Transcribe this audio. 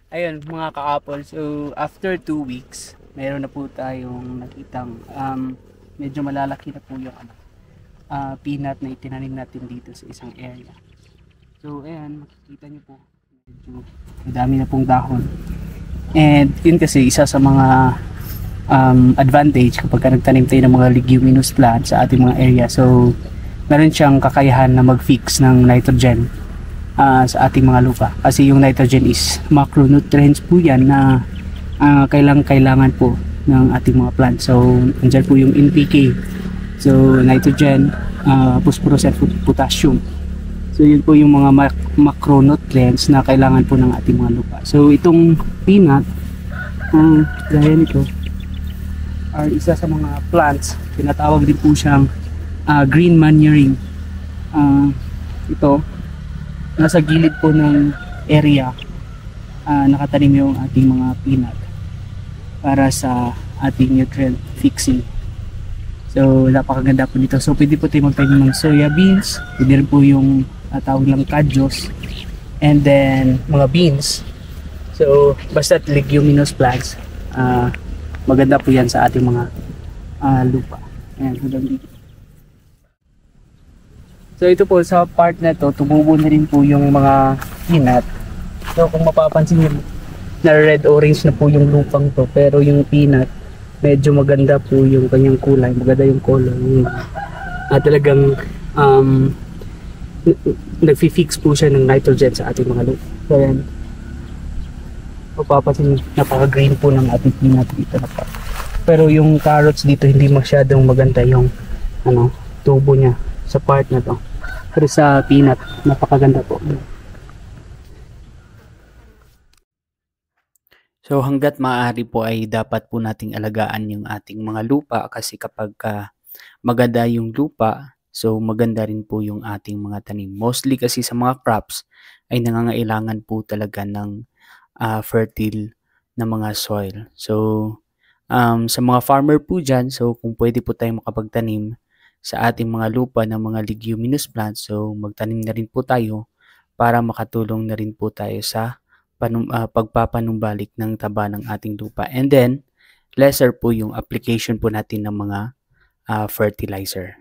Ayun mga ka-apple, so after 2 weeks, meron na po tayong nakitang medyo malalaki na po yung peanut na itinanim natin dito sa isang area. So ayan, makikita nyo po, medyo madami na pong dahon. And yun kasi isa sa mga advantage kapag nagtanim tayo ng mga leguminous plants sa ating mga area. So meron siyang kakayahan na mag-fix ng nitrogen sa ating mga lupa, kasi yung nitrogen is macronutrients po yan na kailangan po ng ating mga plants. So andyan po yung NPK, so nitrogen, phosphorus at potassium. So yun po yung mga macronutrients na kailangan po ng ating mga lupa. So itong peanut, gaya nito, ay isa sa mga plants, tinatawag din po siyang green manuring. Ito nasa gilid po ng area, nakatanim yung ating mga peanut para sa ating nutrient fixing. So napakaganda po dito. So pwede po tayo magtanim ng soya beans, pwede rin po yung tawag lang kadyos, and then mga beans. So basta leguminous plants, maganda po yan sa ating mga lupa. Ayan, hanggang dito. So ito po sa part na to, tumubo na rin po yung mga peanut. So kung mapapansin nyo, na red orange na po yung lupang to, pero yung peanut medyo maganda po yung kanyang kulay, maganda yung color. Talagang nagfi-fix po siya ng nitrogen sa ating mga lupa. So yan, mapapansin, napaka-green po ng ating peanut dito na pa. Pero yung carrots dito hindi masyadong maganda yung tubo niya sa part na to. Pero sa peanut, napakaganda po. So hanggat maaari po ay dapat po nating alagaan yung ating mga lupa, kasi kapag maganda yung lupa, so maganda rin po yung ating mga tanim. Mostly kasi sa mga crops ay nangangailangan po talaga ng fertile na mga soil. So sa mga farmer po dyan, so kung pwede po tayong makapagtanim sa ating mga lupa ng mga leguminous plants, so magtanim na rin po tayo para makatulong na rin po tayo sa pagpapanumbalik ng taba ng ating lupa. And then lesser po yung application po natin ng mga fertilizer.